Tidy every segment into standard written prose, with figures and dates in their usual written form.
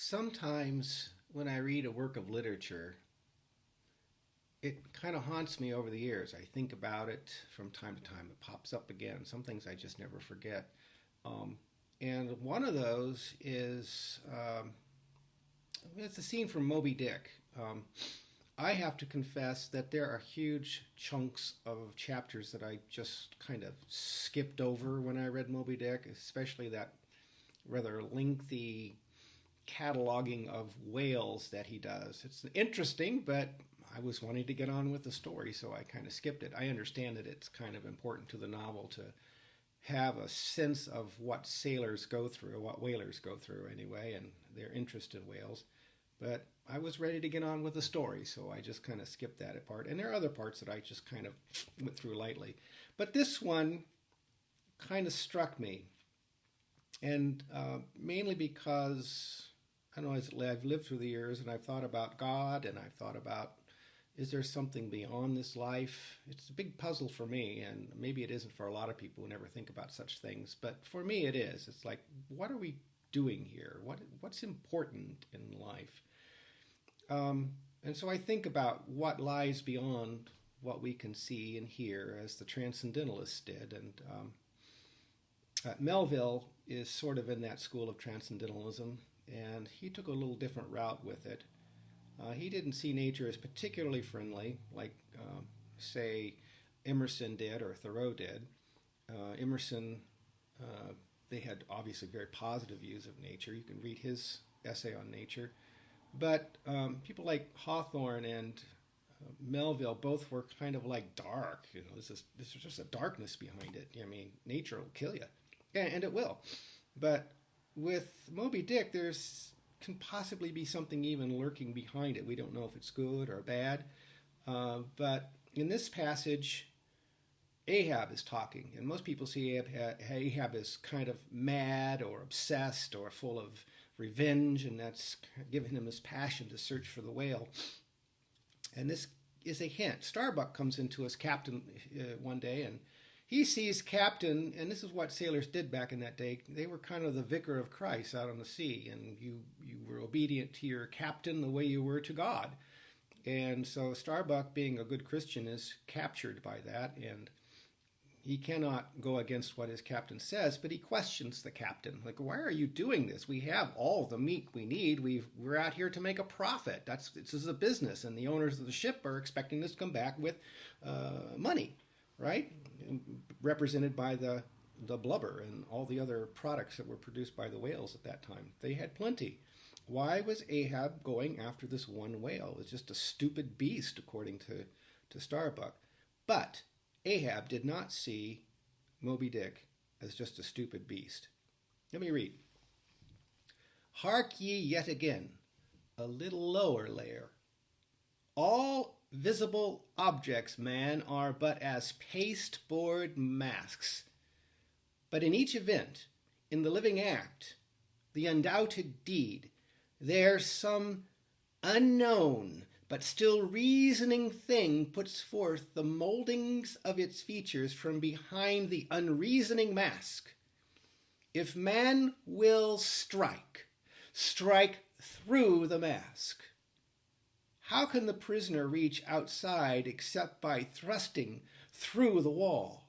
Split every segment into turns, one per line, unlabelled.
Sometimes when I read a work of literature, it kind of haunts me over the years. I think about it from time to time. It pops up again. Some things I just never forget. Um, and one of those is it's a scene from Moby Dick. I have to confess that there are huge chunks of chapters that I just kind of skipped over when I read Moby Dick, especially that rather lengthy cataloging of whales that he does. It's interesting, but I was wanting to get on with the story, so I kind of skipped it. I understand that it's kind of important to the novel to have a sense of what sailors go through, what whalers go through anyway, and their interest in whales. But I was ready to get on with the story, so I just kind of skipped that part. And there are other parts that I just kind of went through lightly. But this one kind of struck me, and mainly because I don't know, I've lived through the years and I've thought about God and I've thought about is there something beyond this life? It's a big puzzle for me, and maybe it isn't for a lot of people who never think about such things. But for me, it is. It's like, what are we doing here? What's important in life? And so I think about what lies beyond what we can see and hear, as the Transcendentalists did. And Melville is sort of in that school of Transcendentalism, and he took a little different route with it. He didn't see nature as particularly friendly, like, say, Emerson did or Thoreau did. Emerson, they had obviously very positive views of nature. You can read his essay on nature. But people like Hawthorne and Melville both were kind of like dark. You know, there's just a darkness behind it. I mean, nature will kill you, and it will. But with Moby Dick, there's can possibly be something even lurking behind it. We don't know if it's good or bad. But in this passage, Ahab is talking, and most people see Ahab as kind of mad or obsessed or full of revenge, and that's given him his passion to search for the whale. And this is a hint. Starbuck comes into his captain one day, and he sees Captain, and this is what sailors did back in that day. They were kind of the vicar of Christ out on the sea, and you were obedient to your captain the way you were to God. And so Starbuck, being a good Christian, is captured by that, and he cannot go against what his captain says, but he questions the captain. Like, why are you doing this? We have all the meat we need. We're out here to make a profit. This is a business, and the owners of the ship are expecting us to come back with money, right? Represented by the blubber and all the other products that were produced by the whales at that time. They had plenty. Why was Ahab going after this one whale? It's just a stupid beast, according to Starbuck. But Ahab did not see Moby Dick as just a stupid beast. Let me read. Hark ye yet again, a little lower layer. All visible objects, man, are but as pasteboard masks. But in each event, in the living act, the undoubted deed, there's some unknown but still reasoning thing puts forth the moldings of its features from behind the unreasoning mask. If man will strike through the mask. How can the prisoner reach outside except by thrusting through the wall?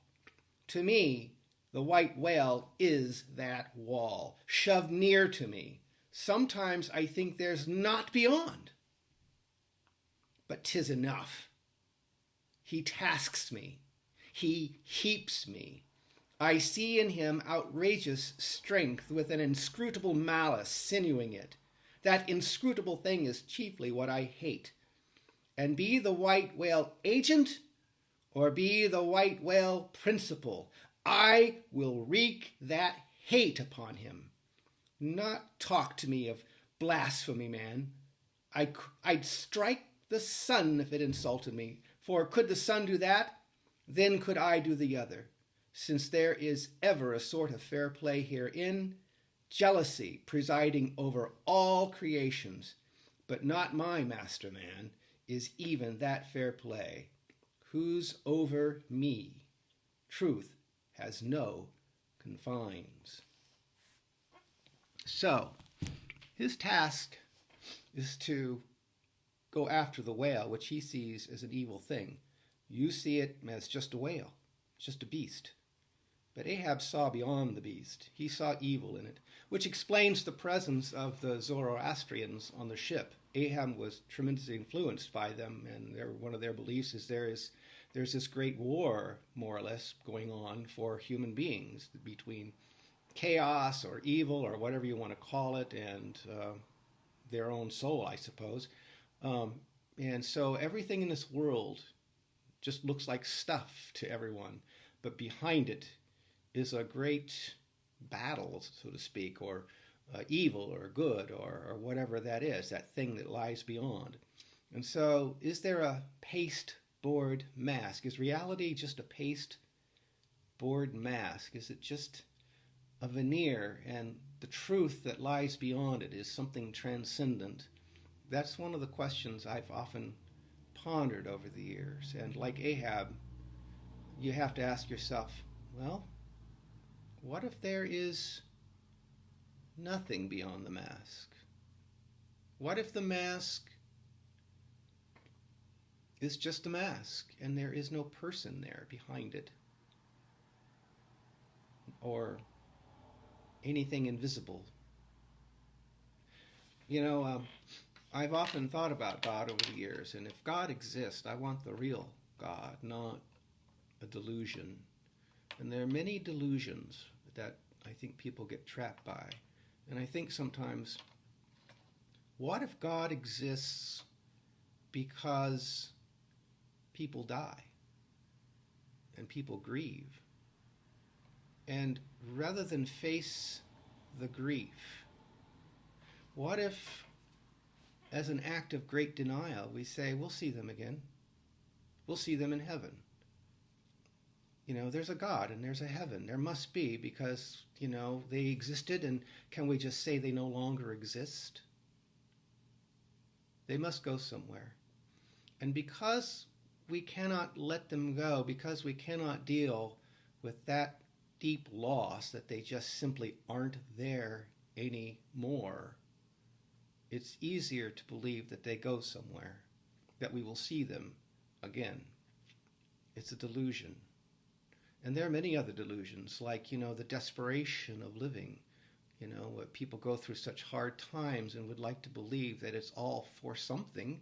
To me, the white whale is that wall, shoved near to me. Sometimes I think there's not beyond. But 'tis enough. He tasks me. He heaps me. I see in him outrageous strength with an inscrutable malice sinewing it. That inscrutable thing is chiefly what I hate. And be the white whale agent, or be the white whale principal, I will wreak that hate upon him. Not talk to me of blasphemy, man. I'd strike the sun if it insulted me, for could the sun do that, then could I do the other, since there is ever a sort of fair play herein, jealousy presiding over all creations, but not my master man is even that fair play, whose over me truth has no confines. So, His task is to go after the whale, which he sees as an evil thing. You see it as just a whale, it's just a beast. But Ahab saw beyond the beast. He saw evil in it, which explains the presence of the Zoroastrians on the ship. Ahab was tremendously influenced by them, and one of their beliefs is there's this great war, more or less, going on for human beings between chaos or evil or whatever you want to call it, and their own soul, I suppose. And so everything in this world just looks like stuff to everyone, but behind it is a great battle, so to speak, or evil or good or whatever that is, that thing that lies beyond. And so is there a pasteboard mask? Is reality just a pasteboard mask? Is it just a veneer, and the truth that lies beyond it is something transcendent? That's one of the questions I've often pondered over the years. And like Ahab, you have to ask yourself, well, what if there is nothing beyond the mask? What if the mask is just a mask and there is no person there behind it? Or anything invisible? You know, I've often thought about God over the years, and if God exists, I want the real God, not a delusion. And there are many delusions that I think people get trapped by. And I think sometimes, what if God exists because people die and people grieve? And rather than face the grief, what if, as an act of great denial, we say, we'll see them again. We'll see them in heaven. You know, there's a God and there's a heaven. There must be, because, you know, they existed, and can we just say they no longer exist? They must go somewhere. And because we cannot let them go, because we cannot deal with that deep loss that they just simply aren't there anymore, it's easier to believe that they go somewhere, that we will see them again. It's a delusion. And there are many other delusions, like, you know, the desperation of living. You know, people go through such hard times and would like to believe that it's all for something,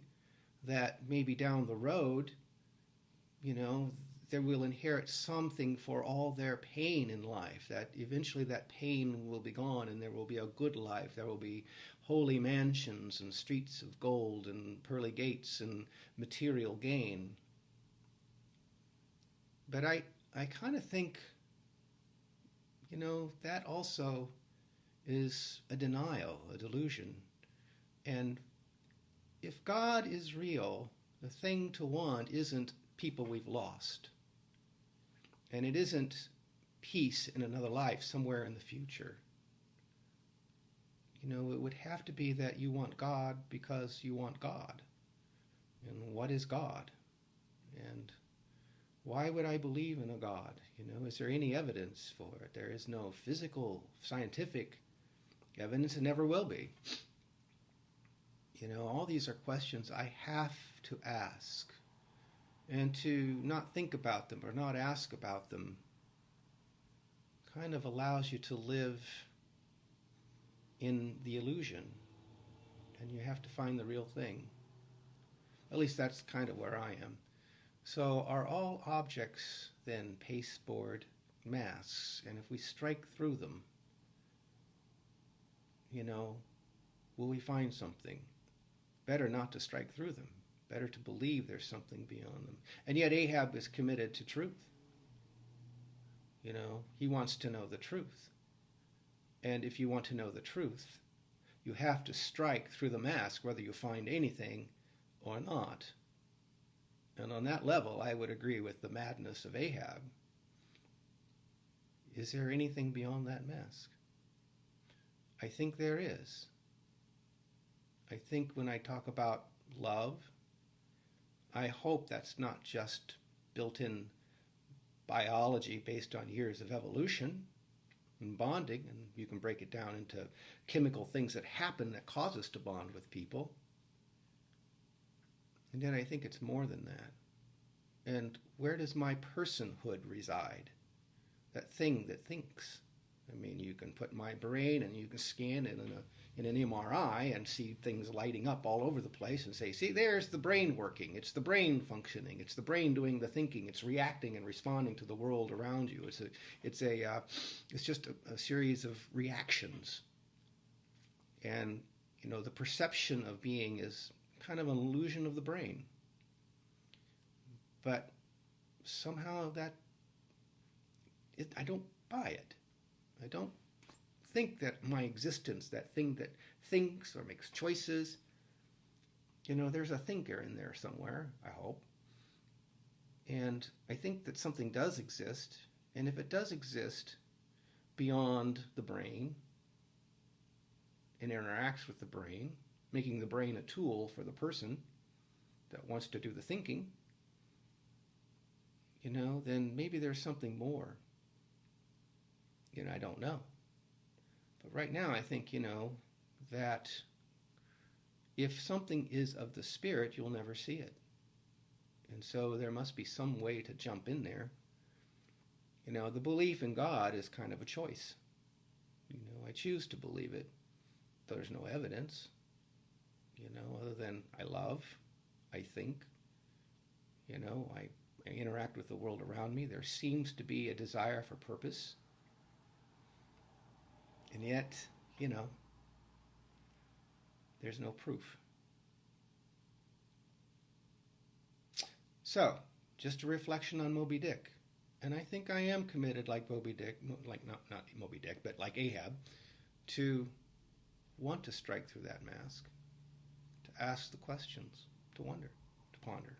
that maybe down the road, you know, they will inherit something for all their pain in life, that eventually that pain will be gone and there will be a good life. There will be holy mansions and streets of gold and pearly gates and material gain. But I kind of think, you know, that also is a denial, a delusion. And if God is real, the thing to want isn't people we've lost. And it isn't peace in another life somewhere in the future. You know, it would have to be that you want God because you want God. And what is God? And why would I believe in a God? You know, is there any evidence for it? There is no physical, scientific evidence, and never will be. You know, all these are questions I have to ask. And to not think about them or not ask about them kind of allows you to live in the illusion. And you have to find the real thing. At least that's kind of where I am. So are all objects then pasteboard masks? And if we strike through them, you know, will we find something? Better not to strike through them. Better to believe there's something beyond them. And yet Ahab is committed to truth. You know, he wants to know the truth. And if you want to know the truth, you have to strike through the mask, whether you find anything or not. And on that level, I would agree with the madness of Ahab. Is there anything beyond that mask? I think there is. I think when I talk about love, I hope that's not just built-in biology based on years of evolution. and bonding, and you can break it down into chemical things that happen that cause us to bond with people. And yet I think it's more than that. And where does my personhood reside? That thing that thinks. I mean, you can put my brain and you can scan it in an MRI and see things lighting up all over the place and say, see, there's the brain working. It's the brain functioning. It's the brain doing the thinking. It's reacting and responding to the world around you. It's just a series of reactions. And, the perception of being is kind of an illusion of the brain. But somehow I don't buy it. I don't think that my existence, that thing that thinks or makes choices, there's a thinker in there somewhere, I hope. And I think that something does exist, and if it does exist beyond the brain and interacts with the brain, making the brain a tool for the person that wants to do the thinking, then maybe there's something more. I don't know. But right now I think, that if something is of the spirit, you'll never see it. And so there must be some way to jump in there. The belief in God is kind of a choice. I choose to believe it. There's no evidence, other than I love, I think, I interact with the world around me. There seems to be a desire for purpose. And yet, there's no proof. So, just a reflection on Moby Dick. And I think I am committed like Moby Dick, like not Moby Dick, but like Ahab, to want to strike through that mask, to ask the questions, to wonder, to ponder.